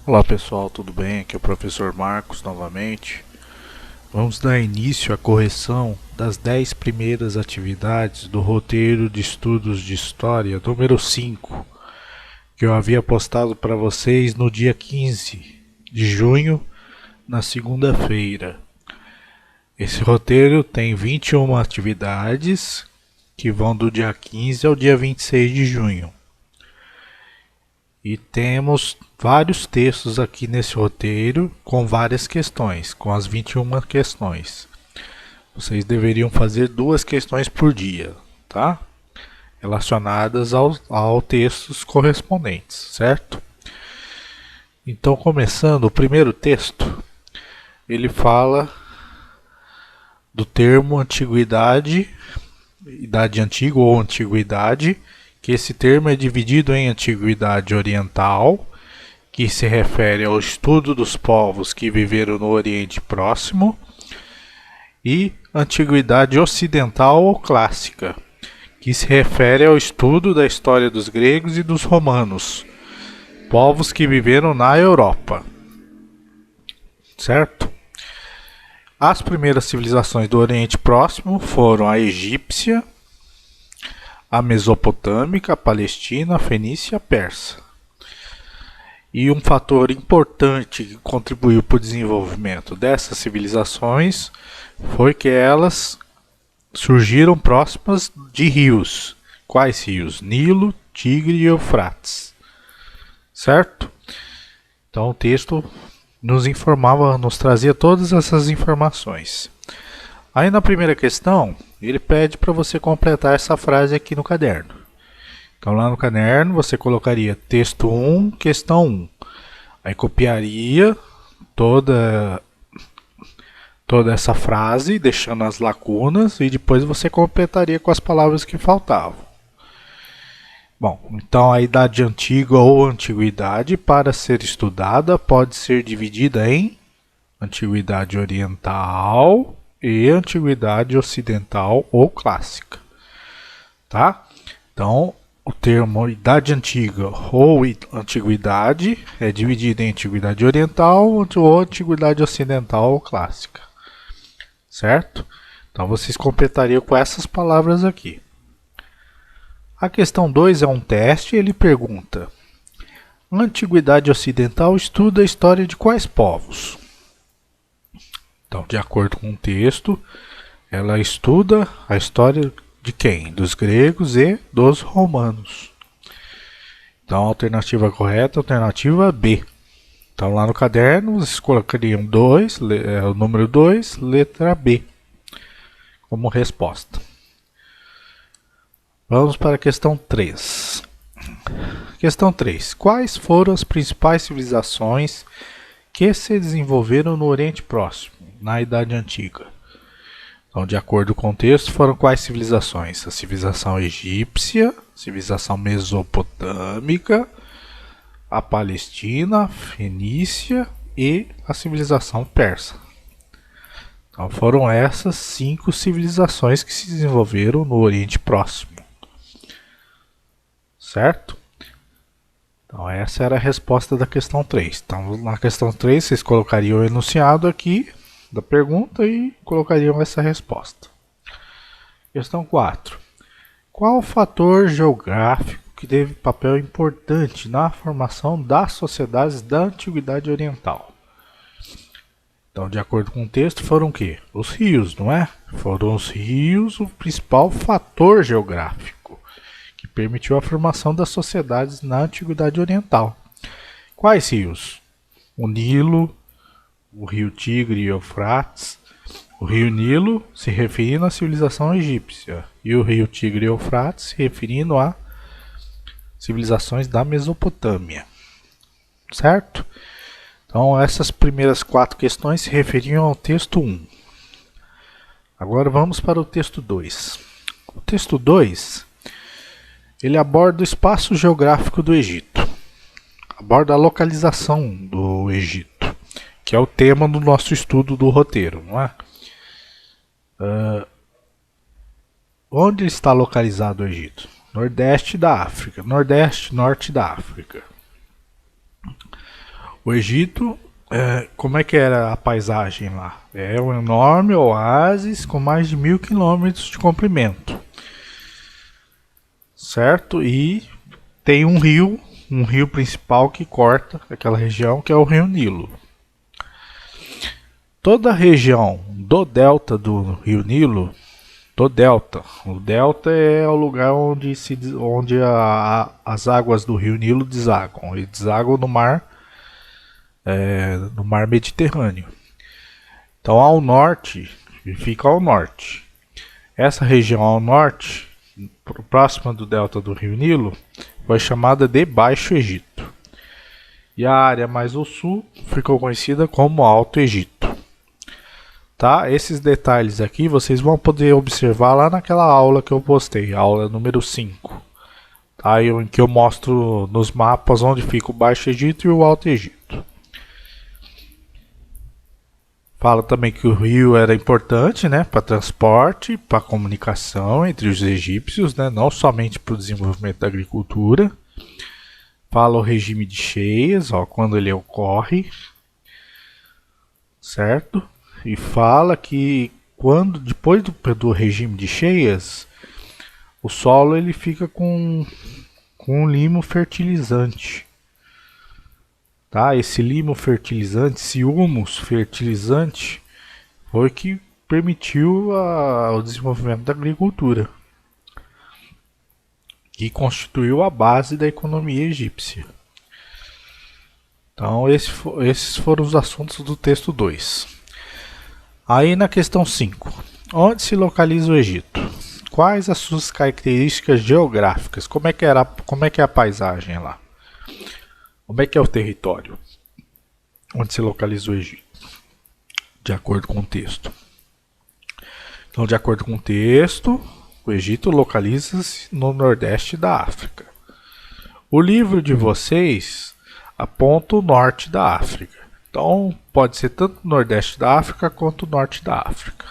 Olá pessoal, tudo bem? Aqui é o professor Marcos novamente. Vamos dar início à correção das 10 primeiras atividades do roteiro de estudos de história número 5, que eu havia postado para vocês no dia 15 de junho, na segunda-feira. Esse roteiro tem 21 atividades que vão do dia 15 ao dia 26 de junho. E temos vários textos aqui nesse roteiro com várias questões, com as 21 questões. Vocês deveriam fazer 2 questões por dia, tá? Relacionadas ao textos correspondentes, certo? Então, começando, o primeiro texto, ele fala do termo antiguidade, idade antiga ou antiguidade, que esse termo é dividido em antiguidade oriental, que se refere ao estudo dos povos que viveram no Oriente Próximo, e antiguidade ocidental ou clássica, que se refere ao estudo da história dos gregos e dos romanos, povos que viveram na Europa. Certo? As primeiras civilizações do Oriente Próximo foram a egípcia, a mesopotâmica, a palestina, a fenícia e a persa. E um fator importante que contribuiu para o desenvolvimento dessas civilizações foi que elas surgiram próximas de rios. Quais rios? Nilo, Tigre e Eufrates. Certo? Então o texto nos trazia todas essas informações. Aí na primeira questão, ele pede para você completar essa frase aqui no caderno. Então lá no caderno você colocaria texto 1, questão 1. Aí copiaria toda essa frase, deixando as lacunas, e depois você completaria com as palavras que faltavam. Bom, então a idade antiga ou antiguidade, para ser estudada, pode ser dividida em antiguidade oriental e antiguidade ocidental ou clássica. Tá? Então, o termo idade antiga ou antiguidade é dividido em antiguidade oriental ou antiguidade ocidental ou clássica. Certo? Então vocês completariam com essas palavras aqui. A questão 2 é um teste, ele pergunta: a antiguidade ocidental estuda a história de quais povos? Então, de acordo com o texto, ela estuda a história de quem? Dos gregos e dos romanos. Então, a alternativa correta é a alternativa B. Então, lá no caderno, vocês colocariam o número 2, letra B, como resposta. Vamos para a questão 3. Questão 3. Quais foram as principais civilizações que se desenvolveram no Oriente Próximo, na Idade Antiga? Então, de acordo com o texto, foram quais civilizações? A civilização egípcia, a civilização mesopotâmica, a palestina, a fenícia e a civilização persa. Então, foram essas 5 civilizações que se desenvolveram no Oriente Próximo. Certo? Então, essa era a resposta da questão 3. Então, na questão 3, vocês colocariam o enunciado aqui da pergunta e colocariam essa resposta. Questão 4. Qual o fator geográfico que teve papel importante na formação das sociedades da Antiguidade Oriental? Então, de acordo com o texto, foram o quê? Os rios, não é? Foram os rios o principal fator geográfico que permitiu a formação das sociedades na Antiguidade Oriental. Quais rios? O Nilo, o rio Tigre e Eufrates. O rio Nilo se referindo à civilização egípcia e o rio Tigre e Eufrates se referindo a civilizações da Mesopotâmia. Certo? Então, essas primeiras 4 questões se referiam ao texto 1. Agora vamos para o texto 2. O texto 2, ele aborda o espaço geográfico do Egito. Aborda a localização do Egito, que é o tema do nosso estudo do roteiro, não é? Onde está localizado o Egito? Nordeste da África, nordeste, norte da África. O Egito, como é que era a paisagem lá? É um enorme oásis com mais de 1.000 quilômetros de comprimento, certo? E tem um rio principal que corta aquela região, que é o Rio Nilo. Toda a região do delta do Rio Nilo, o delta é o lugar onde, as águas do Rio Nilo desagam. E desagam no mar Mediterrâneo. Então ao norte, fica ao norte. Essa região ao norte, próxima do delta do Rio Nilo, foi chamada de Baixo Egito. E a área mais ao sul ficou conhecida como Alto Egito. Tá? Esses detalhes aqui vocês vão poder observar lá naquela aula que eu postei, aula número 5. Tá? Em que eu mostro nos mapas onde fica o Baixo Egito e o Alto Egito. Fala também que o rio era importante, né, para transporte, para comunicação entre os egípcios, né, não somente para o desenvolvimento da agricultura. Fala o regime de cheias, ó, quando ele ocorre, certo? E fala que depois do regime de cheias, o solo ele fica com um limo fertilizante. Tá? Esse limo fertilizante, esse humus fertilizante, foi que permitiu o desenvolvimento da agricultura, que constituiu a base da economia egípcia. Então, esses foram os assuntos do texto 2. Aí na questão 5, onde se localiza o Egito? Quais as suas características geográficas? Como é que é a paisagem lá? Como é que é o território onde se localiza o Egito? De acordo com o texto. Então, de acordo com o texto, o Egito localiza-se no nordeste da África. O livro de vocês aponta o norte da África. Então, pode ser tanto o nordeste da África quanto o norte da África.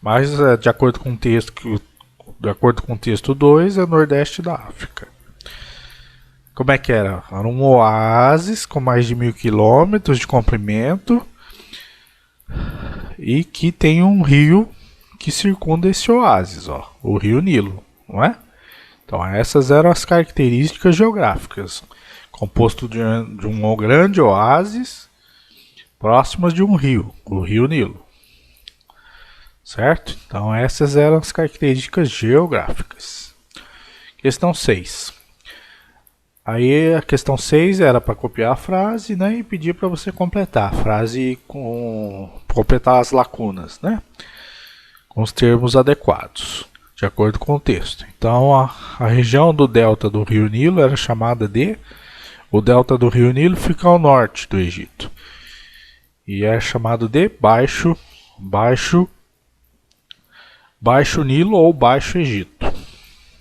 Mas, de acordo com o texto 2, é nordeste da África. Como é que era? Era um oásis com mais de 1.000 quilômetros de comprimento e que tem um rio que circunda esse oásis, ó, o Rio Nilo, não é? Então essas eram as características geográficas, composto de um grande oásis próximas de um rio, o Rio Nilo, certo? Então essas eram as características geográficas. Questão 6. Aí a questão 6 era para copiar a frase, né, e pedir para você completar a frase completar as lacunas, né, com os termos adequados, de acordo com o texto. Então a região do delta do Rio Nilo era chamada de... O delta do Rio Nilo fica ao norte do Egito e é chamado de Baixo Nilo ou Baixo Egito,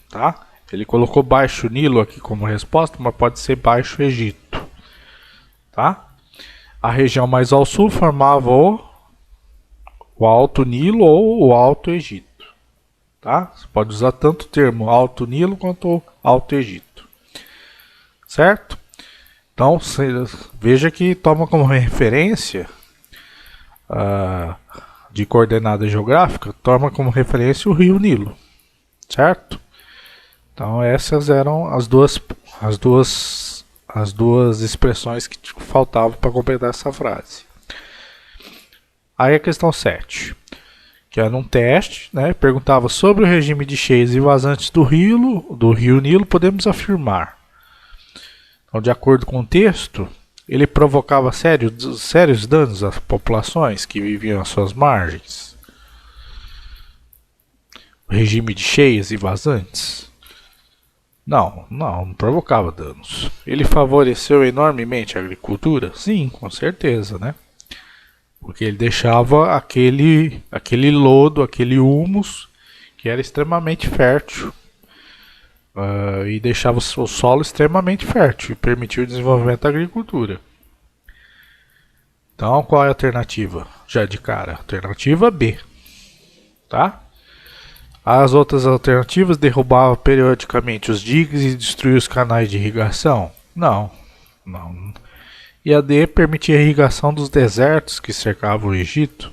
tá? Ele colocou Baixo Nilo aqui como resposta, mas pode ser Baixo Egito, tá? A região mais ao sul formava o Alto Nilo ou o Alto Egito, tá? Você pode usar tanto o termo Alto Nilo quanto Alto Egito, certo? Então, veja que toma como referência de coordenada geográfica, toma como referência o Rio Nilo, certo? Então essas eram as duas expressões que faltavam para completar essa frase. Aí a questão 7, que era um teste, né? Perguntava sobre o regime de cheias e vazantes do Rio Nilo, podemos afirmar. Então, de acordo com o texto, ele provocava sérios danos às populações que viviam às suas margens. O regime de cheias e vazantes? Não provocava danos. Ele favoreceu enormemente a agricultura? Sim, com certeza, né? Porque ele deixava aquele lodo, aquele humus, que era extremamente fértil, e deixava o solo extremamente fértil e permitiu o desenvolvimento da agricultura. Então, qual é a alternativa? Já de cara, alternativa B, tá? As outras alternativas derrubavam periodicamente os diques e destruíam os canais de irrigação? Não. E a D permitia a irrigação dos desertos que cercavam o Egito.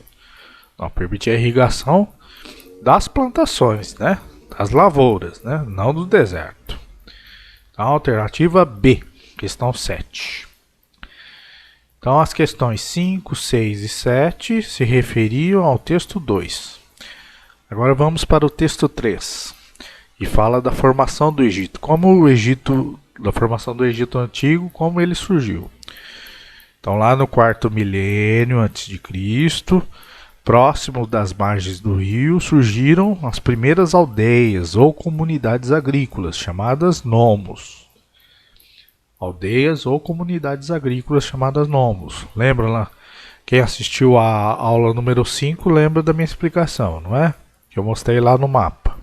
Não, permitia a irrigação das plantações, né? Das lavouras, né? Não do deserto. Então, alternativa B, questão 7. Então, as questões 5, 6 e 7 se referiam ao texto 2. Agora vamos para o texto 3, e fala da formação do Egito. Da formação do Egito Antigo, como ele surgiu. Então, lá no 4º milênio antes de Cristo, próximo das margens do rio, surgiram as primeiras aldeias ou comunidades agrícolas, chamadas nomos. Aldeias ou comunidades agrícolas chamadas nomos. Lembra lá? Quem assistiu a aula número 5 lembra da minha explicação, não é? Que eu mostrei lá no mapa.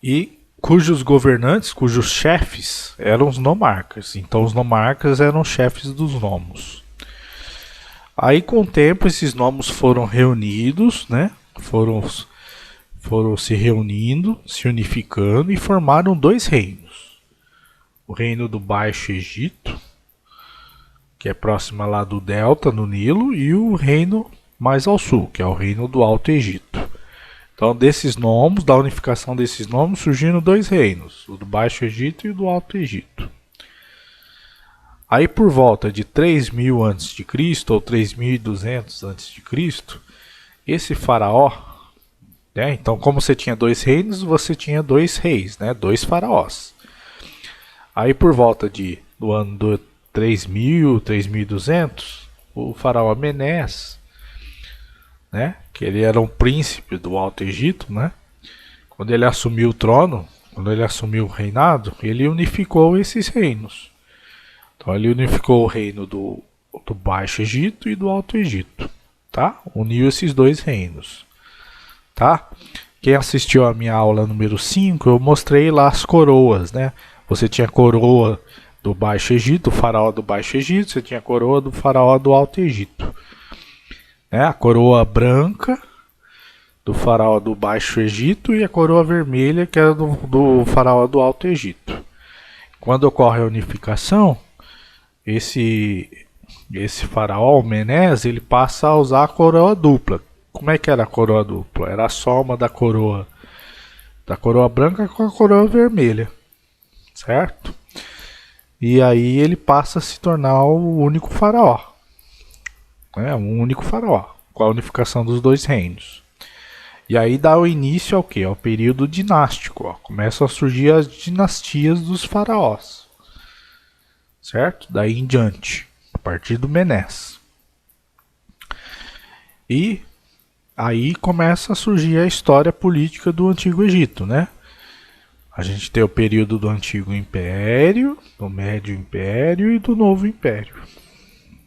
E cujos governantes, cujos chefes eram os nomarcas. Então os nomarcas eram chefes dos nomos. Aí com o tempo esses nomos foram reunidos, né? Foram se reunindo, se unificando e formaram 2 reinos. O reino do Baixo Egito, que é próximo lá do delta, no Nilo, e o reino mais ao sul, que é o reino do Alto Egito. Então, desses nomos, da unificação desses nomos, surgiram 2 reinos, o do Baixo Egito e o do Alto Egito. Aí, por volta de 3000 a.C. ou 3200 a.C., esse faraó, né? Então, como você tinha 2 reinos, você tinha 2 reis, né? 2 faraós. Aí por volta do ano do 3000, 3200, o faraó Menés, né, que ele era um príncipe do Alto Egito, né, quando ele assumiu o trono, quando ele assumiu o reinado, ele unificou esses reinos. Então ele unificou o reino do Baixo Egito e do Alto Egito, tá? Uniu esses 2 reinos, tá? Quem assistiu a minha aula número 5, eu mostrei lá as coroas, né? Você tinha a coroa do Baixo Egito, o faraó do Baixo Egito, você tinha a coroa do faraó do Alto Egito. Né? A coroa branca do faraó do Baixo Egito e a coroa vermelha que era do faraó do Alto Egito. Quando ocorre a unificação, esse faraó, o Menés, ele passa a usar a coroa dupla. Como é que era a coroa dupla? Era a soma da coroa branca com a coroa vermelha. Certo? E aí ele passa a se tornar o único faraó. Um único faraó, com a unificação dos 2 reinos. E aí dá o início ao quê? Ao período dinástico. Ó. Começam a surgir as dinastias dos faraós. Certo? Daí em diante, a partir do Menés. E aí começa a surgir a história política do Antigo Egito, né? A gente tem o período do Antigo Império, do Médio Império e do Novo Império,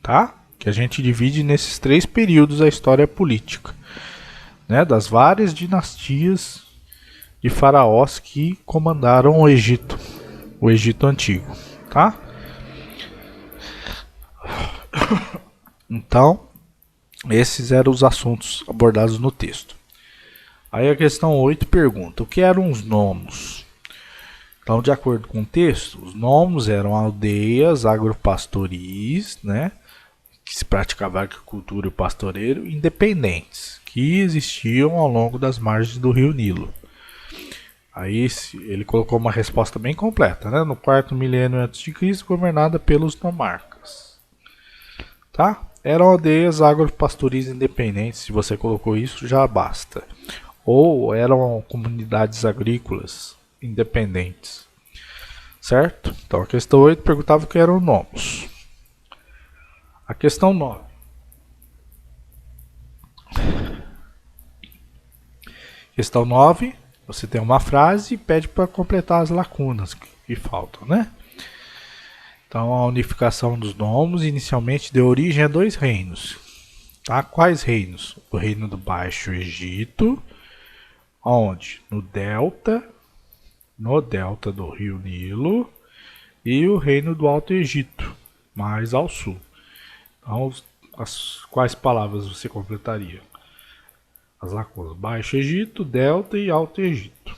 tá? Que a gente divide nesses 3 períodos a história política, né? Das várias dinastias de faraós que comandaram o Egito Antigo, tá? Então, esses eram os assuntos abordados no texto. Aí a questão 8 pergunta: o que eram os nomos? Então, de acordo com o texto, os nomos eram aldeias agropastoris, né, que se praticava agricultura e pastoreiro, independentes, que existiam ao longo das margens do rio Nilo. Aí ele colocou uma resposta bem completa, né, no 4º milênio antes de Cristo, governada pelos nomarcas. Tá? Eram aldeias agropastoris independentes, se você colocou isso já basta. Ou eram comunidades agrícolas independentes, certo? Então a questão 8 perguntava o que eram nomos. A questão 9. Questão 9, você tem uma frase e pede para completar as lacunas que faltam, né? Então a unificação dos nomos inicialmente deu origem a 2 reinos. Tá? Quais reinos? O reino do Baixo Egito, onde? No delta do rio Nilo, e o reino do Alto Egito, mais ao sul. Então, quais palavras você completaria? As lacunas: Baixo Egito, Delta e Alto Egito.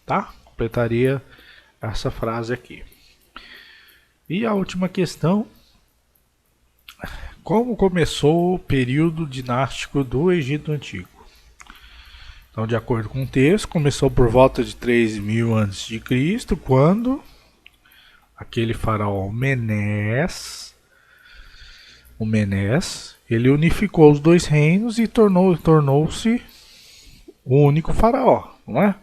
Tá? Completaria essa frase aqui. E a última questão: como começou o período dinástico do Egito Antigo? Então, de acordo com o texto, começou por volta de 3000 a.C., quando aquele faraó Menés, ele unificou os dois reinos e tornou-se o único faraó, não é?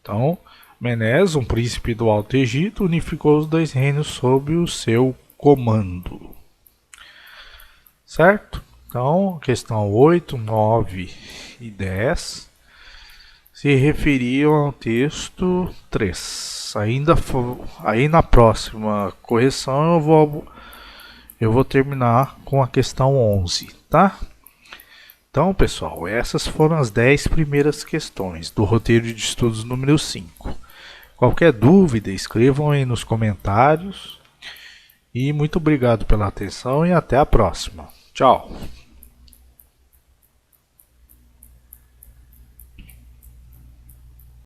Então, Menés, um príncipe do Alto Egito, unificou os dois reinos sob o seu comando. Certo? Então, questão 8, 9 e 10 se referiam ao texto 3. Aí na próxima correção eu vou terminar com a questão 11, tá? Então, pessoal, essas foram as 10 primeiras questões do roteiro de estudos número 5. Qualquer dúvida, escrevam aí nos comentários. E muito obrigado pela atenção e até a próxima. Tchau!